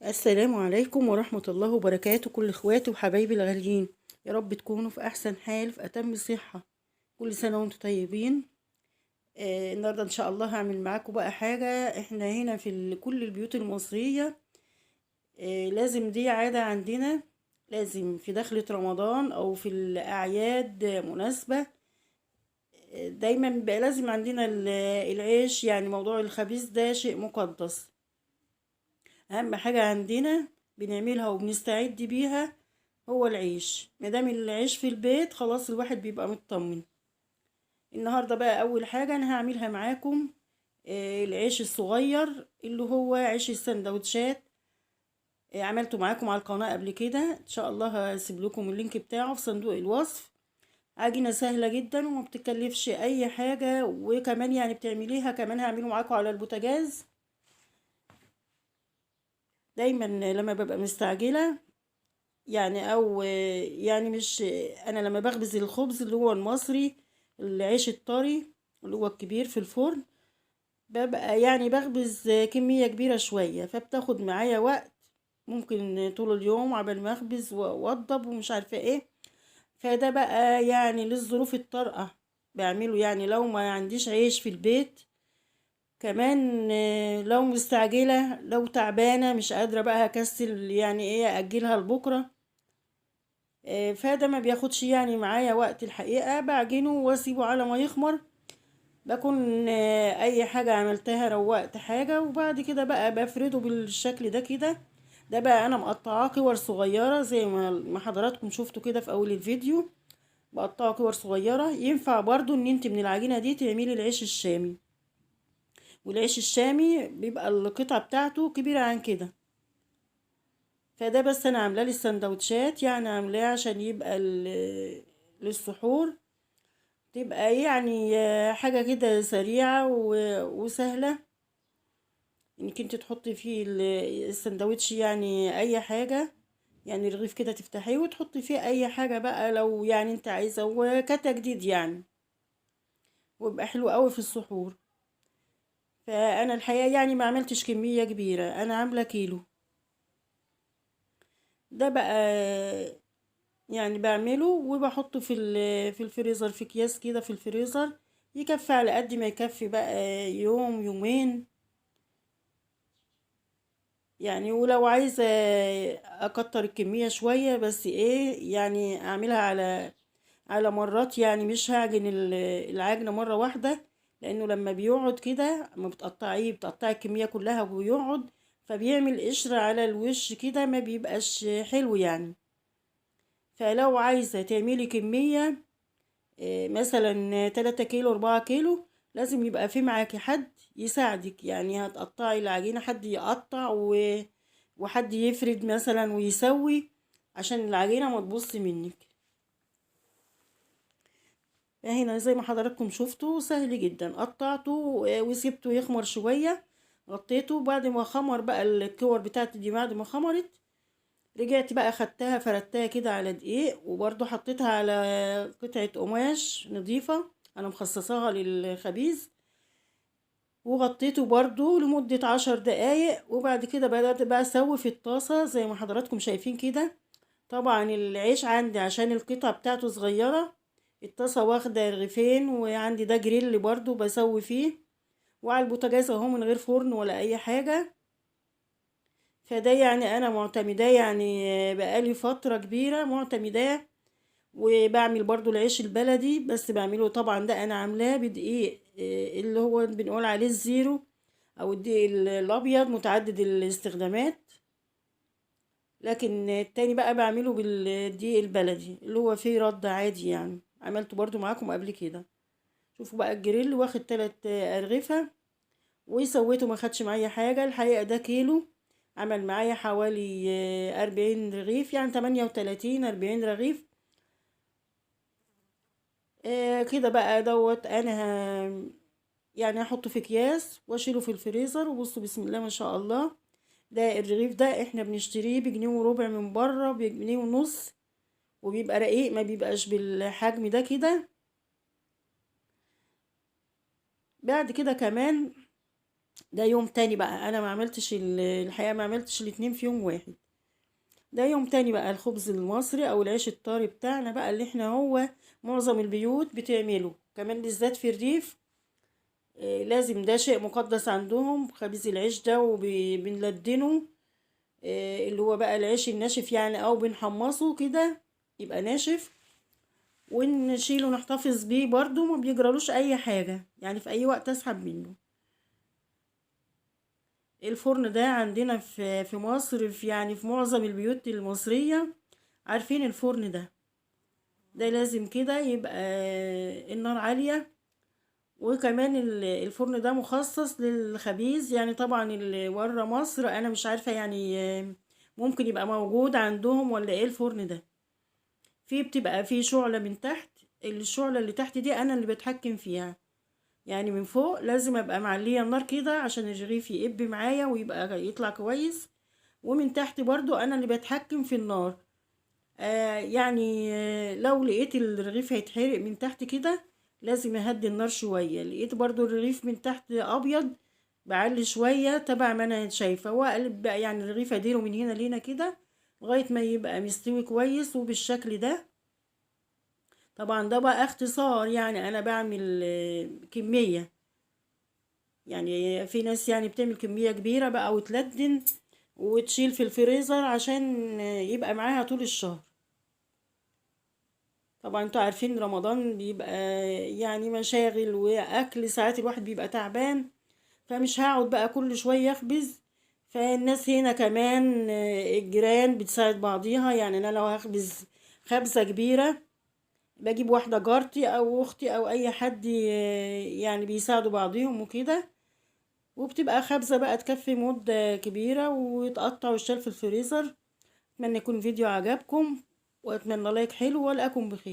السلام عليكم ورحمة الله وبركاته، كل اخواتي وحبايبي الغاليين. يا رب تكونوا في احسن حال، في اتم صحة. كل سنة وانتم طيبين. النهاردة ان شاء الله هعمل معاكم بقى حاجة. احنا هنا في كل البيوت المصرية. لازم دي عادة عندنا. لازم في دخلة رمضان او في الاعياد مناسبة. دايما بقى لازم عندنا العيش، يعني موضوع الخبيز ده شيء مقدس. اهم حاجة عندنا بنعملها وبنستعد بيها هو العيش. مادام العيش في البيت خلاص الواحد بيبقى مطمن. النهاردة بقى اول حاجة انا هعملها معاكم العيش الصغير اللي هو عيش السندوتشات. عملته معاكم على القناة قبل كده، ان شاء الله هسيب لكم اللينك بتاعه في صندوق الوصف. عجينة سهلة جدا وما بتكلفش اي حاجة، وكمان يعني بتعمليها كمان هعمله معاكم على البوتاجاز. دايما لما ببقى مستعجلة، يعني او يعني مش انا لما بخبز الخبز اللي هو المصري، العيش الطري اللي هو الكبير في الفرن، ببقى يعني بخبز كمية كبيرة شوية، فبتاخد معايا وقت. ممكن طول اليوم عبال ما اخبز واوضب ومش عارفة ايه. فده بقى يعني للظروف الطارئة بعمله، يعني لو ما عنديش عيش في البيت. كمان لو مستعجلة، لو تعبانة مش قادرة بقى هكسل، يعني ايه اجلها لبكرة. فده ما بياخدش يعني معايا وقت الحقيقة، بعجنه واسيبه على ما يخمر. بكون اي حاجة عملتها روقت حاجة، وبعد كده بقى بفرده بالشكل ده كده. ده بقى انا مقطعاه كور صغيرة زي ما حضراتكم شفتوا كده في اول الفيديو. بقطعه كور صغيرة. ينفع برضو ان انت من العجينة دي تعملي العيش الشامي، والعيش الشامي بيبقى القطعة بتاعته كبيرة عن كده. فده بس انا عاملاه للسندوتشات، يعني عاملاه عشان يبقى للسحور. تبقى يعني حاجة كده سريعة وسهلة، انك انت تحطي فيه السندوتش، يعني اي حاجة. يعني الرغيف كده تفتحيه وتحطي فيه اي حاجة بقى لو يعني انت عايزة، وكتجديد يعني. ويبقى حلو قوي في السحور. فانا الحقيقة يعني ما عملتش كمية كبيرة، انا عاملة كيلو. ده بقى يعني بعمله وبحطه في الفريزر، في اكياس كده في الفريزر. يكفي على قد ما يكفي بقى يوم يومين يعني. ولو عايزة اكتر الكمية شوية، بس ايه يعني اعملها على مرات، يعني مش هعجن العجنة مرة واحدة. لانه لما بيقعد كده، اما بتقطعي الكمية كلها ويقعد، فبيعمل قشر على الوش كده، ما بيبقاش حلو يعني. فلو عايزة تعملي كمية مثلا 3 كيلو 4 كيلو، لازم يبقى في معاكي حد يساعدك، يعني هتقطعي العجينة حد يقطع وحد يفرد مثلا ويسوي، عشان العجينة ما تبص منك. هنا زي ما حضراتكم شفتوا سهل جدا، قطعته وسيبته يخمر شوية. غطيته بعد ما خمر بقى، الكور بتاعتي دي بعد ما خمرت، رجعت بقى خدتها فردتها كده على دقيق، وبرضو حطيتها على قطعة قماش نظيفة انا مخصصاها للخبيز، وغطيته برضو لمدة 10 دقايق. وبعد كده بدأت بقى اسوي في الطاسة زي ما حضراتكم شايفين كده. طبعا العيش عندي عشان القطعة بتاعته صغيرة، الطاسة واخدة رغيفين، وعندي ده جريل برضو بسوي فيه، وعلى البوتاجاز اهو من غير فرن ولا اي حاجة. فده يعني انا معتمداه، يعني بقالي فترة كبيرة معتمداه. وبعمل برضو العيش البلدي، بس بعمله طبعا ده انا عاملاه بدقيق اللي هو بنقول عليه الزيرو، او الدقيق الابيض متعدد الاستخدامات. لكن التاني بقى بعمله بالدقيق البلدي اللي هو فيه رد عادي، يعني عملته برضو معاكم قبل كده. شوفوا بقى الجريل واخد 3 أرغفة، وسويته ما خدش معايا حاجة الحقيقة. ده كيلو عمل معايا حوالي 40 رغيف، يعني 38 40 رغيف. كده بقى دوت انا يعني هحطه في اكياس واشيله في الفريزر. وبصوا بسم الله ما شاء الله. ده الرغيف ده احنا بنشتريه بجنيه وربع من بره، بجنيه ونص، وبيبقى رقيق ما بيبقاش بالحجم ده كده. بعد كده كمان ده يوم تاني بقى، انا ما عملتش الحقيقة ما عملتش الاتنين في يوم واحد. ده يوم تاني بقى، الخبز المصري او العيش الطري بتاعنا بقى، اللي احنا هو معظم البيوت بتعمله كمان بالذات في الريف. لازم، ده شيء مقدس عندهم، خبيز العيش ده وبنلدنه. اللي هو بقى العيش الناشف يعني، او بنحمصه كده يبقى ناشف، ونشيله نحتفظ بيه برضو، ما بيجرالوش اي حاجة يعني، في اي وقت اسحب منه. الفرن ده عندنا في مصر، في يعني في معظم البيوت المصرية عارفين الفرن ده لازم كده يبقى النار عالية. وكمان الفرن ده مخصص للخبيز يعني، طبعا اللي ورا مصر انا مش عارفة يعني، ممكن يبقى موجود عندهم ولا ايه الفرن ده. بتبقى فيه شعلة من تحت، الشعلة اللي تحت دي انا اللي بتحكم فيها، يعني من فوق لازم ابقى معلية النار كده عشان الرغيف يقب معايا ويبقى يطلع كويس، ومن تحت برضو انا اللي بتحكم في النار. يعني لو لقيت الرغيف هيتحرق من تحت كده لازم اهدي النار شوية، لقيت برضو الرغيف من تحت ابيض بعلي شوية تبع ما انا شايفة، واقلب بقى يعني الرغيف اديره من هنا لهنا كده لغاية ما يبقى مستوي كويس وبالشكل ده. طبعا ده بقى اختصار، يعني انا بعمل كمية، يعني في ناس يعني بتعمل كمية كبيرة بقى وتلدن وتشيل في الفريزر عشان يبقى معاها طول الشهر. طبعا انتوا عارفين رمضان بيبقى يعني مشاغل واكل، ساعات الواحد بيبقى تعبان، فمش هقعد بقى كل شوية اخبز. فالناس هنا كمان الجيران بتساعد بعضيها، يعني انا لو هخبز خبزة كبيرة بجيب واحدة جارتي او اختي او اي حد يعني بيساعدوا بعضيهم وكده، وبتبقى خبزة بقى تكفي مدة كبيرة وتقطع وتشال في الفريزر. اتمنى يكون الفيديو عجبكم، واتمنى لايك حلو، والقاكم بخير.